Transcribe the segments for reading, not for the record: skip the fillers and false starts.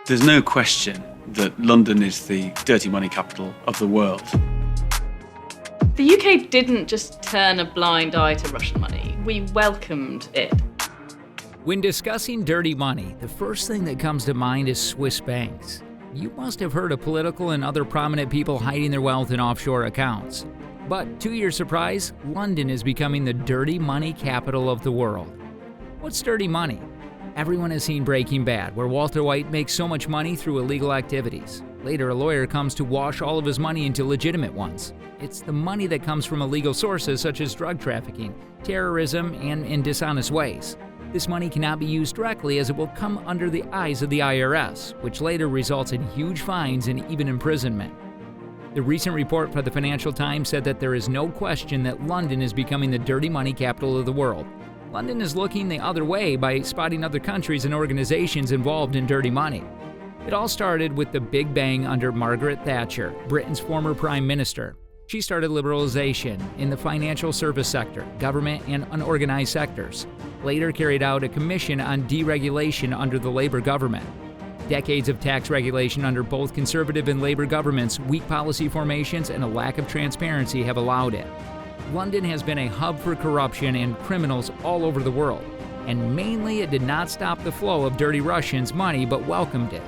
There's no question that London is the dirty money capital of the world. The UK didn't just turn a blind eye to Russian money. We welcomed it. When discussing dirty money, the first thing that comes to mind is Swiss banks. You must have heard of political and other prominent people hiding their wealth in offshore accounts. But to your surprise, London is becoming the dirty money capital of the world. What's dirty money? Everyone has seen Breaking Bad, where Walter White makes so much money through illegal activities. Later, a lawyer comes to wash all of his money into legitimate ones. It's the money that comes from illegal sources such as drug trafficking, terrorism, and in dishonest ways. This money cannot be used directly as it will come under the eyes of the IRS, which later results in huge fines and even imprisonment. The recent report by the Financial Times said that there is no question that London is becoming the dirty money capital of the world. London is looking the other way by spotting other countries and organizations involved in dirty money. It all started with the Big Bang under Margaret Thatcher, Britain's former Prime Minister. She started liberalization in the financial service sector, government, and unorganized sectors. Later carried out a commission on deregulation under the Labour government. Decades of tax regulation under both Conservative and Labour governments, weak policy formations, and a lack of transparency have allowed it. London has been a hub for corruption and criminals all over the world, and mainly it did not stop the flow of dirty Russians' money but welcomed it.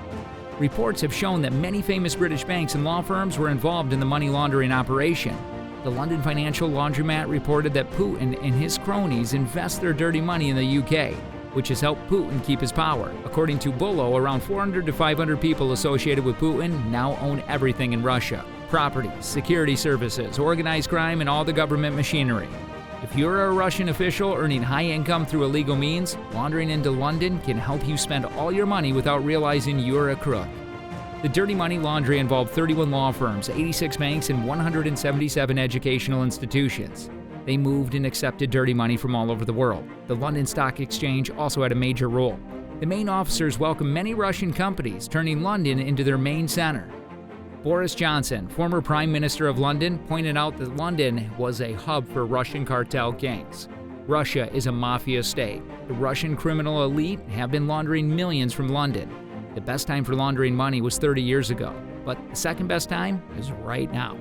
Reports have shown that many famous British banks and law firms were involved in the money laundering operation. The London Financial Laundromat reported that Putin and his cronies invest their dirty money in the UK, which has helped Putin keep his power. According to Bullo, around 400 to 500 people associated with Putin now own everything in Russia: property, security services, organized crime, and all the government machinery. If you're a Russian official earning high income through illegal means, laundering into London can help you spend all your money without realizing you're a crook. The dirty money laundry involved 31 law firms, 86 banks, and 177 educational institutions. They moved and accepted dirty money from all over the world. The London Stock Exchange also had a major role. The main officers welcomed many Russian companies, turning London into their main center. Boris Johnson, former Prime Minister of London, pointed out that London was a hub for Russian cartel gangs. Russia is a mafia state. The Russian criminal elite have been laundering millions from London. The best time for laundering money was 30 years ago, but the second best time is right now.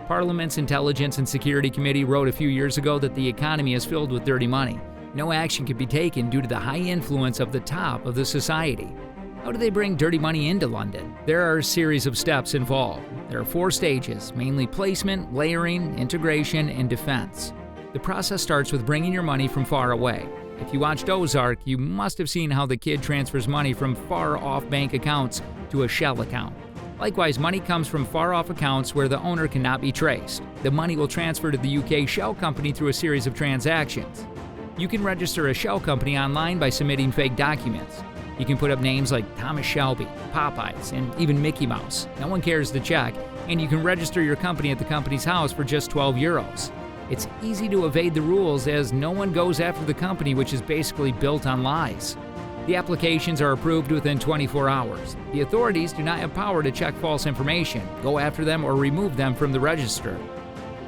Parliament's Intelligence and Security Committee wrote a few years ago that the economy is filled with dirty money. No action can be taken due to the high influence of the top of the society. How do they bring dirty money into London? There are a series of steps involved. There are 4 stages, mainly placement, layering, integration, and defense. The process starts with bringing your money from far away. If you watched Ozark, you must have seen how the kid transfers money from far-off bank accounts to a shell account. Likewise, money comes from far-off accounts where the owner cannot be traced. The money will transfer to the UK shell company through a series of transactions. You can register a shell company online by submitting fake documents. You can put up names like Thomas Shelby, Popeyes, and even Mickey Mouse. No one cares to check, and you can register your company at the company's house for just €12. It's easy to evade the rules as no one goes after the company, which is basically built on lies. The applications are approved within 24 hours. The authorities do not have power to check false information, go after them, or remove them from the register.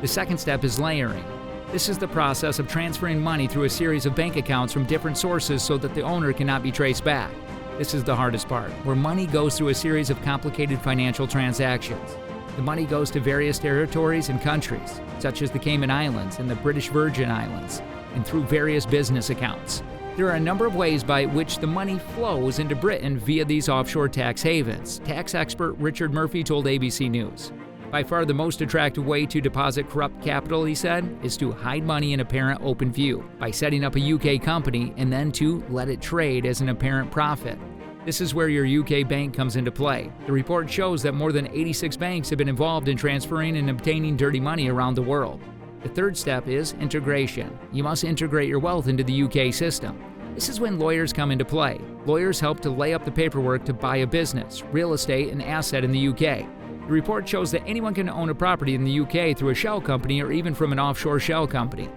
The second step is layering. This is the process of transferring money through a series of bank accounts from different sources so that the owner cannot be traced back. This is the hardest part, where money goes through a series of complicated financial transactions. The money goes to various territories and countries, such as the Cayman Islands and the British Virgin Islands, and through various business accounts. There are a number of ways by which the money flows into Britain via these offshore tax havens, tax expert Richard Murphy told ABC News. By far the most attractive way to deposit corrupt capital, he said, is to hide money in apparent open view by setting up a UK company and then to let it trade as an apparent profit. This is where your UK bank comes into play. The report shows that more than 86 banks have been involved in transferring and obtaining dirty money around the world. The third step is integration. You must integrate your wealth into the UK system. This is when lawyers come into play. Lawyers help to lay up the paperwork to buy a business, real estate, and asset in the UK. The report shows that anyone can own a property in the UK through a shell company or even from an offshore shell company.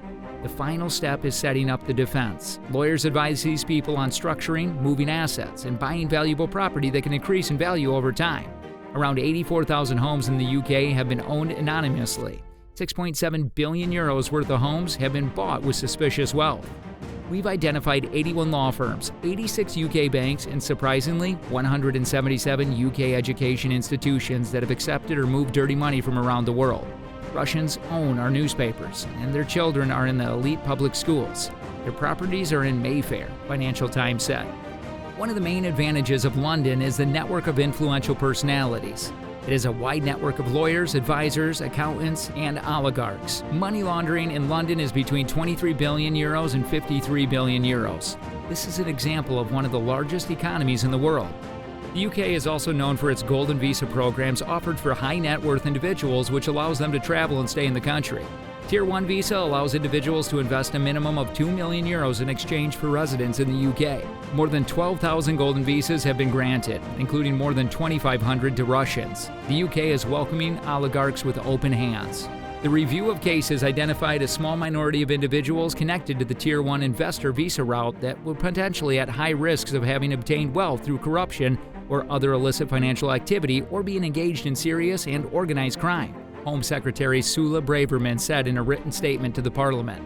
The final step is setting up the defense. Lawyers advise these people on structuring, moving assets, and buying valuable property that can increase in value over time. Around 84,000 homes in the UK have been owned anonymously. €6.7 billion worth of homes have been bought with suspicious wealth. We've identified 81 law firms, 86 UK banks, and surprisingly, 177 UK education institutions that have accepted or moved dirty money from around the world. Russians own our newspapers, and their children are in the elite public schools. Their properties are in Mayfair, Financial Times said. One of the main advantages of London is the network of influential personalities. It is a wide network of lawyers, advisors, accountants, and oligarchs. Money laundering in London is between 23 billion euros and 53 billion euros. This is an example of one of the largest economies in the world. The UK is also known for its golden visa programs offered for high net worth individuals, which allows them to travel and stay in the country. Tier 1 visa allows individuals to invest a minimum of 2 million euros in exchange for residence in the UK. More than 12,000 golden visas have been granted, including more than 2,500 to Russians. The UK is welcoming oligarchs with open hands. The review of cases identified a small minority of individuals connected to the Tier 1 investor visa route that were potentially at high risks of having obtained wealth through corruption or other illicit financial activity or being engaged in serious and organized crime, Home Secretary Sula Braverman said in a written statement to the Parliament.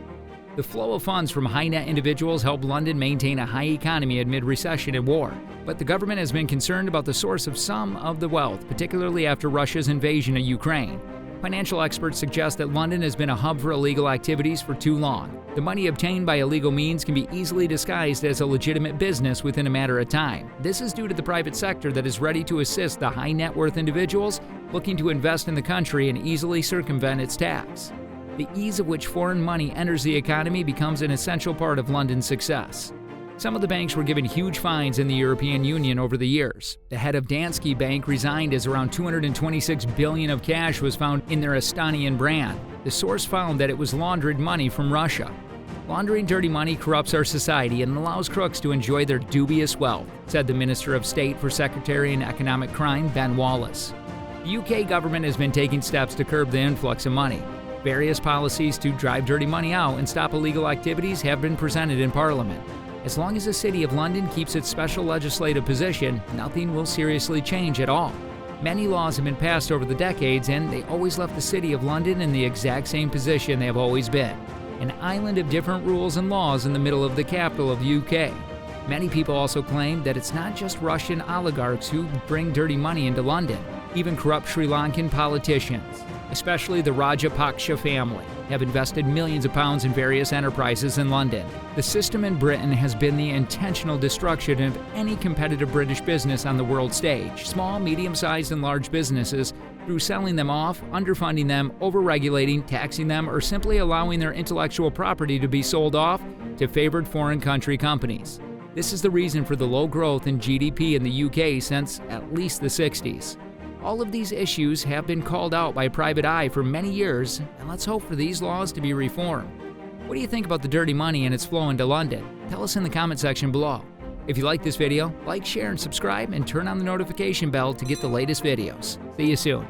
The flow of funds from high-net individuals helped London maintain a high economy amid recession and war, but the government has been concerned about the source of some of the wealth, particularly after Russia's invasion of Ukraine. Financial experts suggest that London has been a hub for illegal activities for too long. The money obtained by illegal means can be easily disguised as a legitimate business within a matter of time. This is due to the private sector that is ready to assist the high net worth individuals looking to invest in the country and easily circumvent its tax. The ease of which foreign money enters the economy becomes an essential part of London's success. Some of the banks were given huge fines in the European Union over the years. The head of Danske Bank resigned as around 226 billion of cash was found in their Estonian brand. The source found that it was laundered money from Russia. Laundering dirty money corrupts our society and allows crooks to enjoy their dubious wealth, said the Minister of State for Secretary and Economic Crime, Ben Wallace. The UK government has been taking steps to curb the influx of money. Various policies to drive dirty money out and stop illegal activities have been presented in Parliament. As long as the City of London keeps its special legislative position, nothing will seriously change at all. Many laws have been passed over the decades, and they always left the City of London in the exact same position they have always been, an island of different rules and laws in the middle of the capital of the UK. Many people also claim that it's not just Russian oligarchs who bring dirty money into London. Even corrupt Sri Lankan politicians, especially the Rajapaksa family, have invested millions of pounds in various enterprises in London. The system in Britain has been the intentional destruction of any competitive British business on the world stage, small, medium-sized, and large businesses, through selling them off, underfunding them, over-regulating, taxing them, or simply allowing their intellectual property to be sold off to favored foreign country companies. This is the reason for the low growth in GDP in the UK since at least the 60s. All of these issues have been called out by private eye for many years, and let's hope for these laws to be reformed. What do you think about the dirty money and its flow into London? Tell us in the comment section below. If you like this video, like, share, and subscribe, and turn on the notification bell to get the latest videos. See you soon.